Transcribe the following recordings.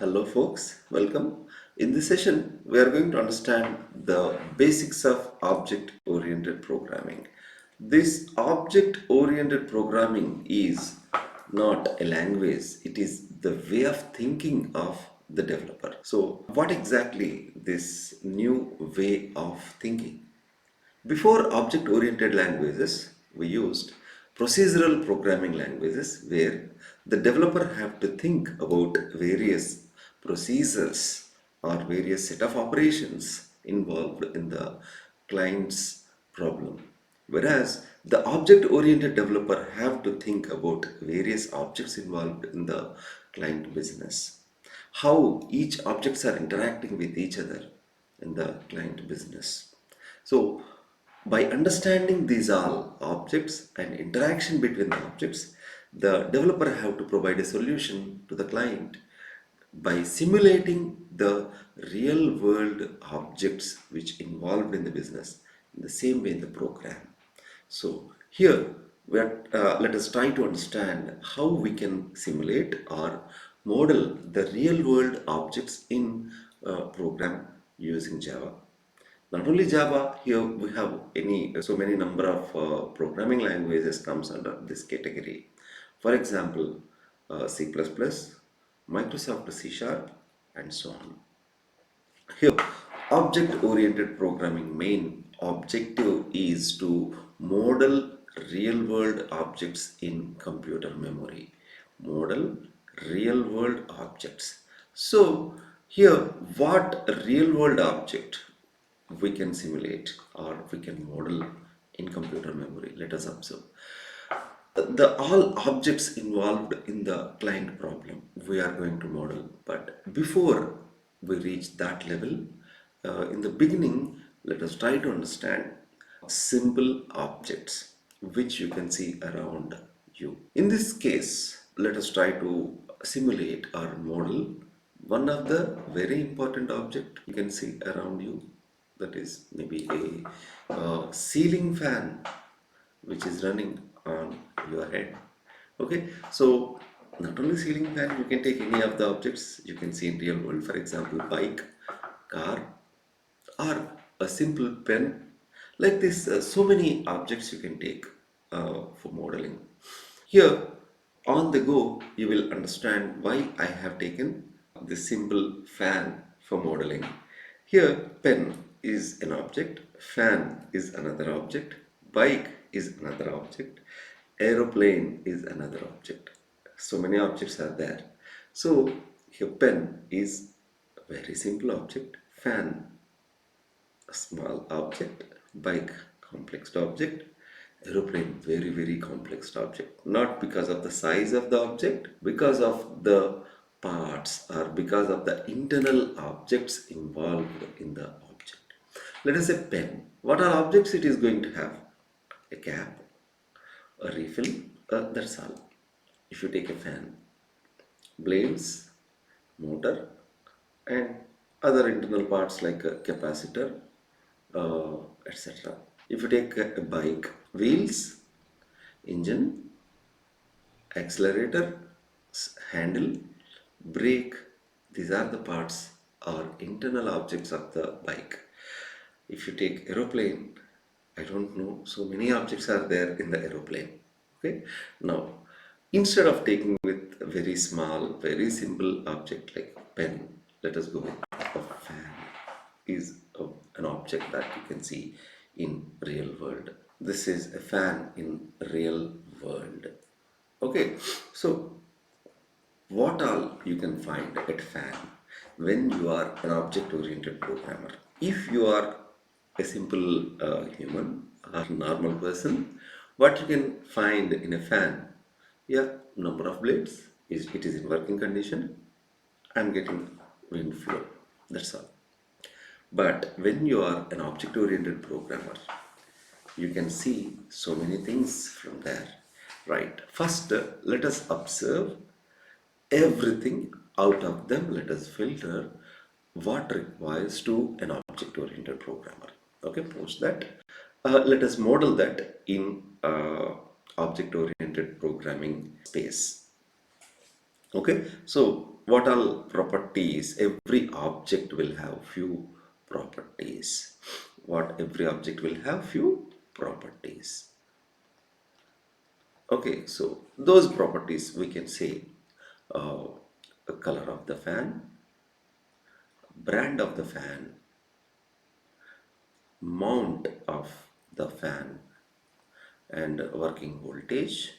Hello, folks. Welcome. In this session, we are going to understand the basics of object oriented programming. This object oriented programming is not a language, it is the way of thinking of the developer. So, what exactly this new way of thinking? Before object oriented languages, we used procedural programming languages where the developer have to think about various procedures or various set of operations involved in the client's problem. Whereas the object oriented developer have to think about various objects involved in the client business, how each objects are interacting with each other in the client business. So, by understanding these all objects and interaction between the objects, the developer have to provide a solution to the client by simulating the real world objects which involved in the business in the same way in the program. So here let us try to understand how we can simulate or model the real world objects in a program using Java. Not only Java, here we have so many number of programming languages comes under this category. For example, C++, Microsoft C Sharp, and so on. Here, object-oriented programming main objective is to model real-world objects in computer memory. Model real-world objects. So, here, what real-world object we can simulate or we can model in computer memory? Let us observe the all objects involved in the client problem we are going to model. But before we reach that level, in the beginning, let us try to understand simple objects which you can see around you. In this case, let us try to simulate or model one of the very important object you can see around you, that is maybe a ceiling fan which is running on your head. Okay, so not only ceiling fan, you can take any of the objects you can see in real world. For example, bike, car, or a simple pen. Like this, so many objects you can take for modeling. Here, on the go, you will understand why I have taken this simple fan for modeling. Here, pen is an object, fan is another object, bike is another object, aeroplane is another object. So many objects are there. So, here pen is a very simple object, fan a small object, bike complex object, aeroplane very complex object. Not because of the size of the object, because of the parts or because of the internal objects involved in the object. Let us say pen. What are objects it is going to have? A cap, a refill, that's all. If you take a fan, blades, motor, and other internal parts like a capacitor, etc. If you take a bike, wheels, engine, accelerator, handle, brake, these are the parts or internal objects of the bike. If you take aeroplane, I don't know, so many objects are there in the aeroplane. Okay, now instead of taking with a very small, very simple object like pen, let us go with a fan is an object that you can see in real world. This is a fan in real world. Okay, so what all you can find at fan when you are an object oriented programmer? If you are a simple human or normal person, what you can find in a fan? Yeah, number of blades, is it is in working condition. I'm getting wind flow, that's all. But when you are an object oriented programmer, you can see so many things from there. Right, first let us observe everything. Out of them, let us filter what requires to an object oriented programmer. Okay, post that, let us model that in object oriented programming space. Okay, so what all properties? Every object will have few properties. What every object will have few properties. Okay, so those properties we can say uh, the color of the fan, brand of the fan, mount of the fan, and working voltage,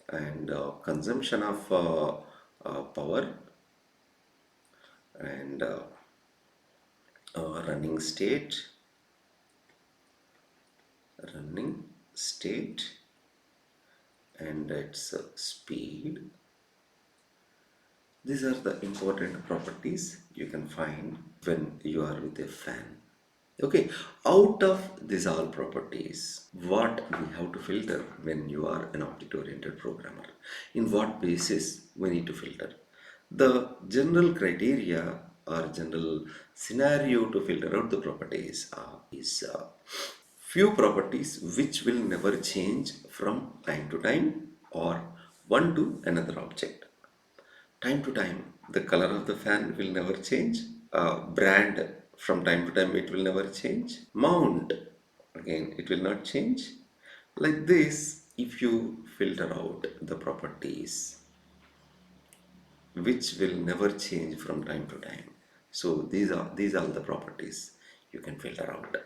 and consumption of power, and running state, running state, and its speed. These are the important properties you can find when you are with a fan. Okay, out of these all properties, what we have to filter when you are an object-oriented programmer? In what basis we need to filter? The general criteria or general scenario to filter out the properties is few properties which will never change from time to time or one to another object. Time to time, the color of the fan will never change. Brand, from time to time, it will never change. Mount, again, it will not change. Like this, if you filter out the properties which will never change from time to time. So these are the properties you can filter out.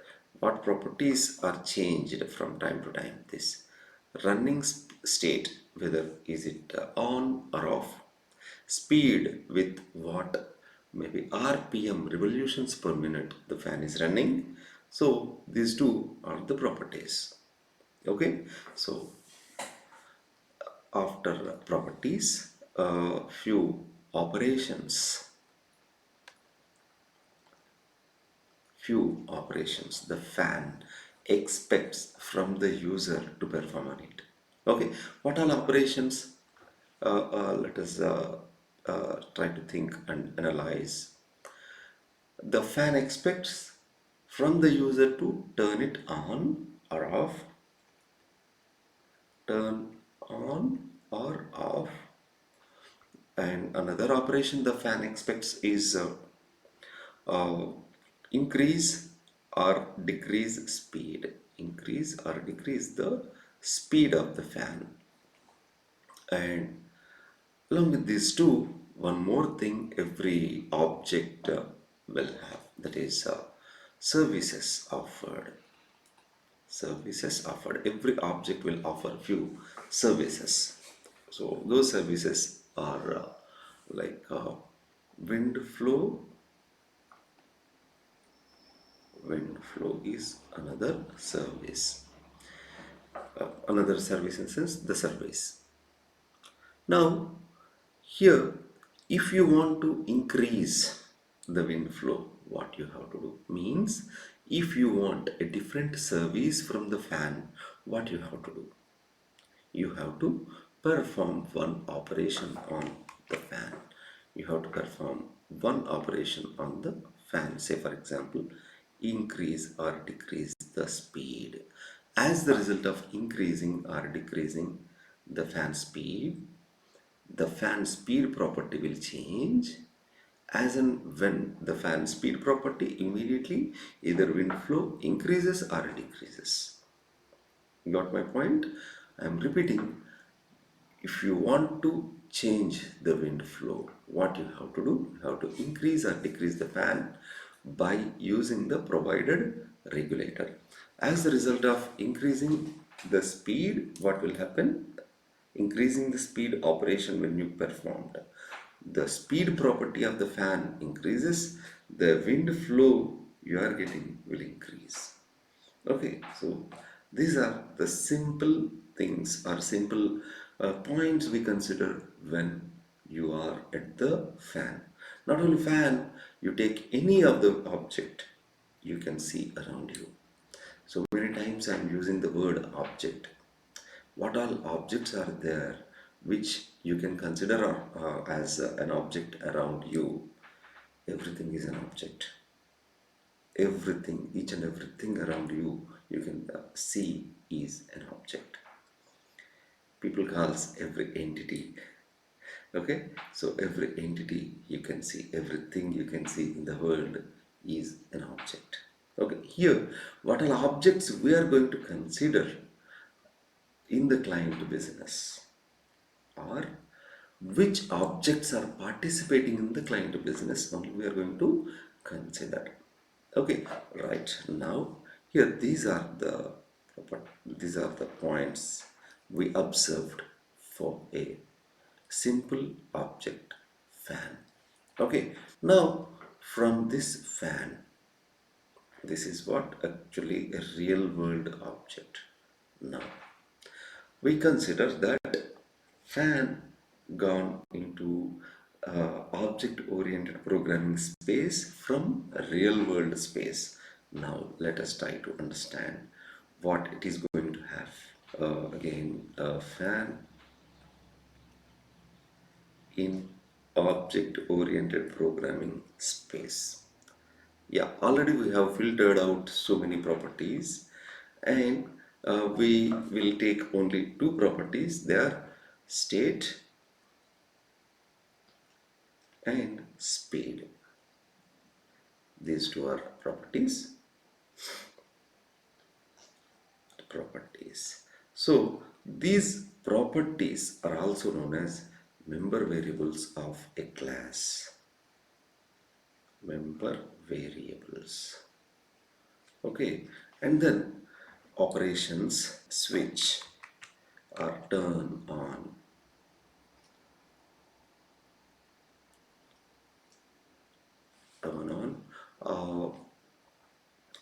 What properties are changed from time to time? This running state, whether is it on or off, speed with what maybe RPM, revolutions per minute the fan is running. So these two are the properties. Okay, so after properties, few operations, the fan expects from the user to perform on it. Okay, what all operations? Let us try to think and analyze. The fan expects from the user to turn it on or off, turn on or off, and another operation the fan expects is uh, increase or decrease speed, increase or decrease the speed of the fan. And along with these two, one more thing every object will have, that is services offered. Services offered. Every object will offer few services. So those services are like wind flow. Wind flow is another service. Another service in sense the service. Now here, if you want to increase the wind flow, what you have to do means, if you want a different service from the fan, what you have to do? You have to perform one operation on the fan. You have to perform one operation on the fan. Say for example, increase or decrease the speed. As the result of increasing or decreasing the fan speed, the fan speed property will change. As and when the fan speed property, immediately either wind flow increases or decreases. Got my point? I am repeating. If you want to change the wind flow, what you have to do? You have to increase or decrease the fan by using the provided regulator. As a result of increasing the speed, what will happen? Increasing the speed operation when you performed, the speed property of the fan increases, the wind flow you are getting will increase. Okay, so these are the simple things or simple points we consider when you are at the fan. Not only fan, you take any of the object you can see around you. So many times I am using the word object. What all objects are there which you can consider as an object around you? Everything is an object. Everything, each and everything around you, you can see is an object. people calls every entity. Okay, so every entity you can see, everything you can see in the world is an object. Okay, here what are objects we are going to consider in the client business, or which objects are participating in the client business only we are going to consider. Okay, right now here these are the points we observed for a simple object, fan. Okay, now from this fan, this is what actually a real world object. Now we consider that fan gone into object oriented programming space from real world space. Now let us try to understand what it is going to have. Again, a fan in object oriented programming space. Yeah, already we have filtered out so many properties, and we will take only two properties. They are state and speed. These two are properties. So these properties are also known as member variables of a class. Member variables. Okay, and then operations switch or turn on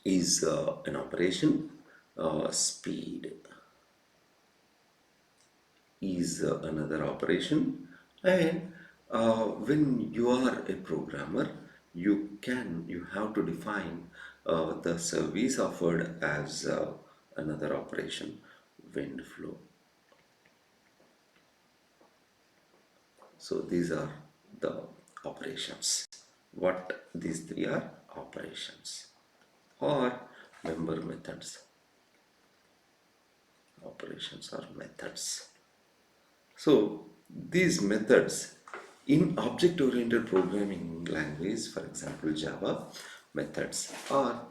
is an operation. Speed is another operation, and when you are a programmer, you have to define the service offered as another operation, wind flow. So these are the operations. What these three are operations or member methods. Operations or methods. So these methods in object-oriented programming language, for example Java, methods are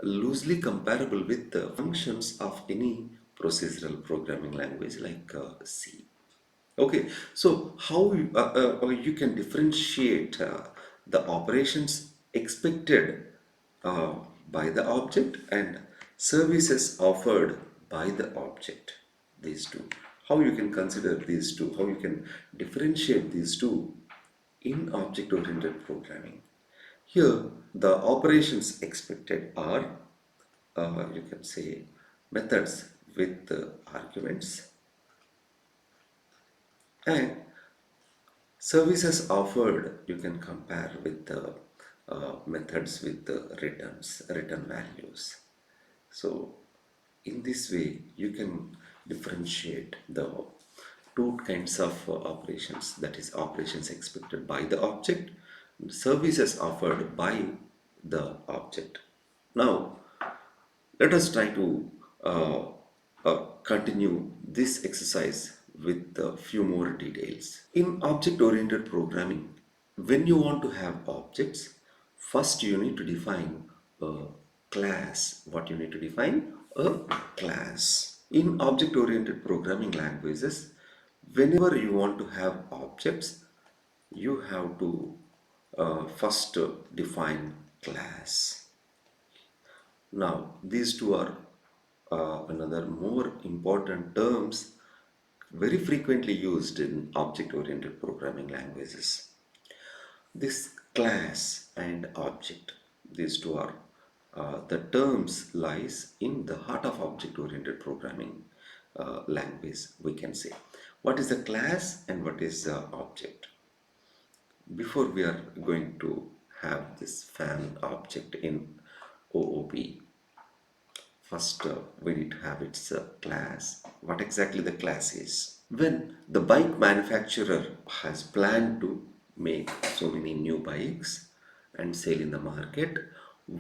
loosely comparable with the functions of any procedural programming language like C. Okay, so how you can differentiate the operations expected uh, by the object and services offered by the object, these two. How you can consider these two, how you can differentiate these two in object-oriented programming. Here, the operations expected are, you can say, methods with arguments, and services offered you can compare with the methods with the return values. So in this way you can differentiate the two kinds of operations, that is operations expected by the object, services offered by the object. Now let us try to uh, continue this exercise with a few more details. In object-oriented programming, when you want to have objects, first you need to define a class. What you need to define? A class. In object-oriented programming languages, whenever you want to have objects, you have to first define class. Now, these two are another more important terms very frequently used in object-oriented programming languages. This class and object, these two are the terms lies in the heart of object-oriented programming language, we can say. What is a class and what is the object? Before we are going to have this fan object in OOP, first, we need to have its class. What exactly the class is? When the bike manufacturer has planned to make so many new bikes and sell in the market,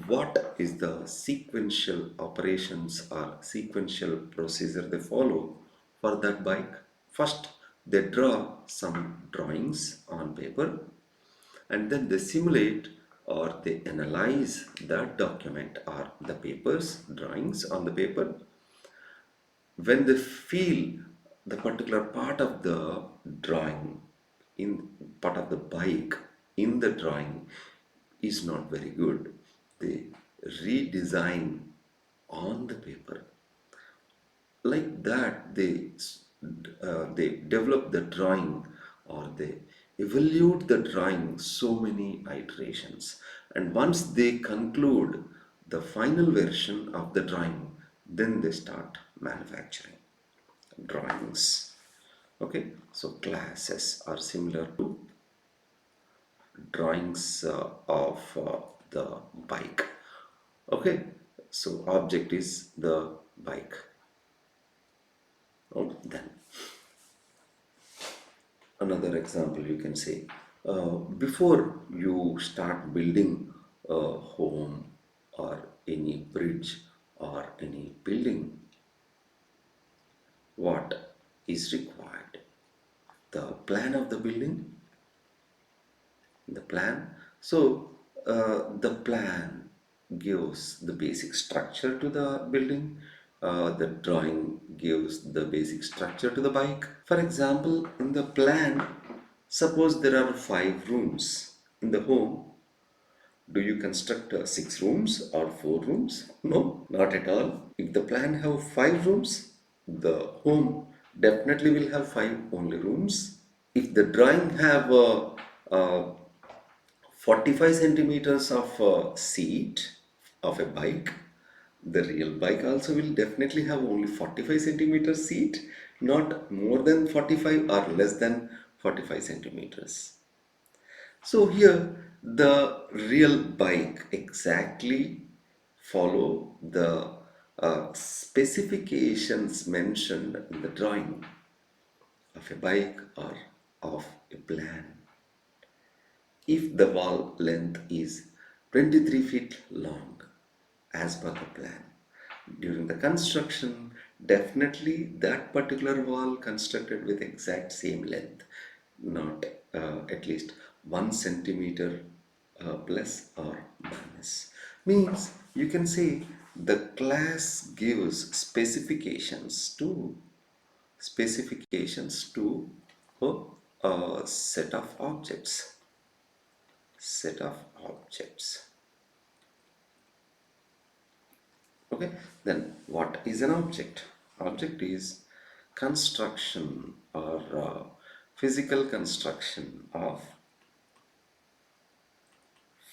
what is the sequential operations or sequential procedure they follow for that bike? First, they draw some drawings on paper, and then they simulate or they analyze that document or the papers, drawings on the paper. When they feel the particular part of the drawing, in part of the bike in the drawing is not very good, they redesign on the paper. Like that, they develop the drawing or they evaluate the drawing so many iterations, and once they conclude the final version of the drawing, then they start manufacturing drawings. Okay, so classes are similar to drawings of the bike. Okay, so object is the bike. Then another example you can say, before you start building a home or any bridge or any building, what is required? The plan of the building, the plan. So the plan gives the basic structure to the building. The drawing gives the basic structure to the bike. For example, in the plan, suppose there are 5 rooms in the home. Do you construct 6 rooms or 4 rooms? No, not at all. If the plan have 5 rooms, the home definitely will have 5 only rooms. If the drawing have 45 centimeters of seat of a bike, the real bike also will definitely have only 45 centimeters seat, not more than 45 or less than 45 centimeters. So here the real bike exactly follow the specifications mentioned in the drawing of a bike or of a plan. If the wall length is 23 feet long as per the plan, during the construction, definitely that particular wall constructed with exact same length, not at least 1 centimeter plus or minus. Means you can say the class gives specifications to a set of objects. Okay, then what is an object? Object is construction or physical construction of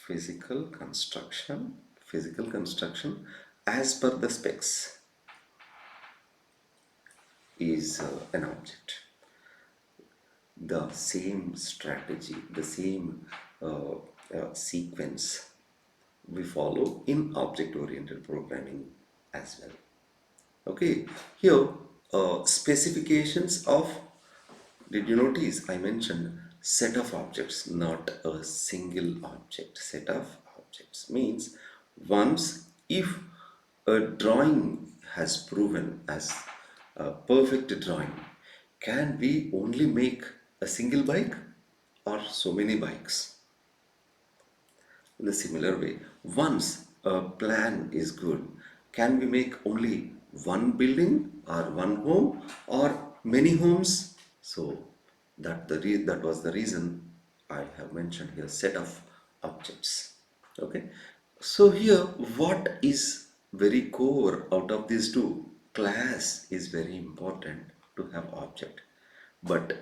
physical construction as per the specs is an object. The same strategy, the same sequence we follow in object-oriented programming as well. Okay, here specifications of, did you notice I mentioned set of objects, not a single object. Set of objects means once if a drawing has proven as a perfect drawing, can we only make a single bike or so many bikes? In the similar way, once a plan is good, can we make only one building or one home or many homes? So that was the reason I have mentioned here set of objects. Okay. So here what is very core out of these two? Class is very important to have object. But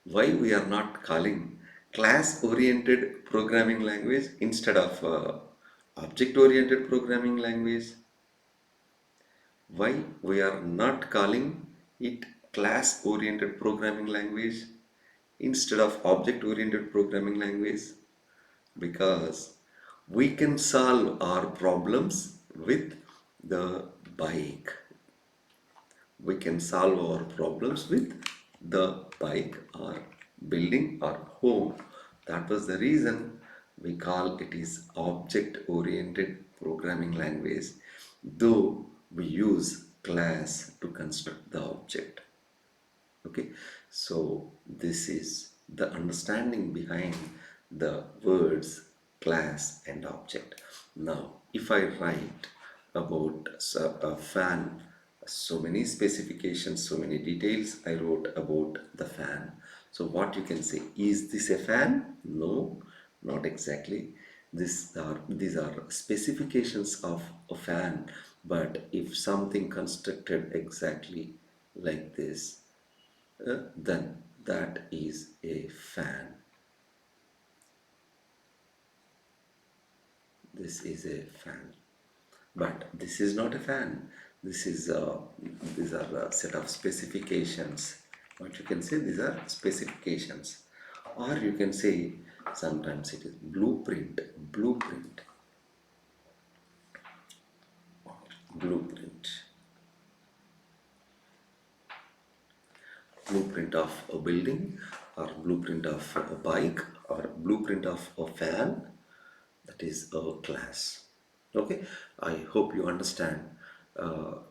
why we are not calling class oriented programming language instead of object oriented programming language? Why we are not calling it class oriented programming language instead of object oriented programming language? Because we can solve our problems with the bike. We can solve our problems with the bike or building or home. That was the reason we call it is object oriented programming language, though we use class to construct the object. Okay, So this is the understanding behind the words class and object. Now, if I write about a fan, so many specifications, so many details I wrote about the fan. So what you can say, is this a fan? No, not exactly. These are specifications of a fan, but if something constructed exactly like this, then that is a fan. This is a fan, but this is not a fan. This is these are a set of specifications. What you can say, these are specifications, or you can say sometimes it is blueprint, blueprint, blueprint, blueprint of a building, or blueprint of a bike, or blueprint of a fan. That is a class. Okay, I hope you understand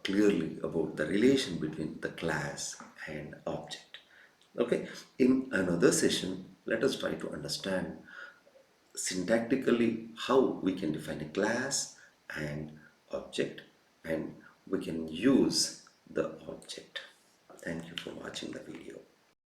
clearly about the relation between the class and object. Okay, in another session, let us try to understand syntactically how we can define a class and object, and we can use the object. Thank you for watching the video.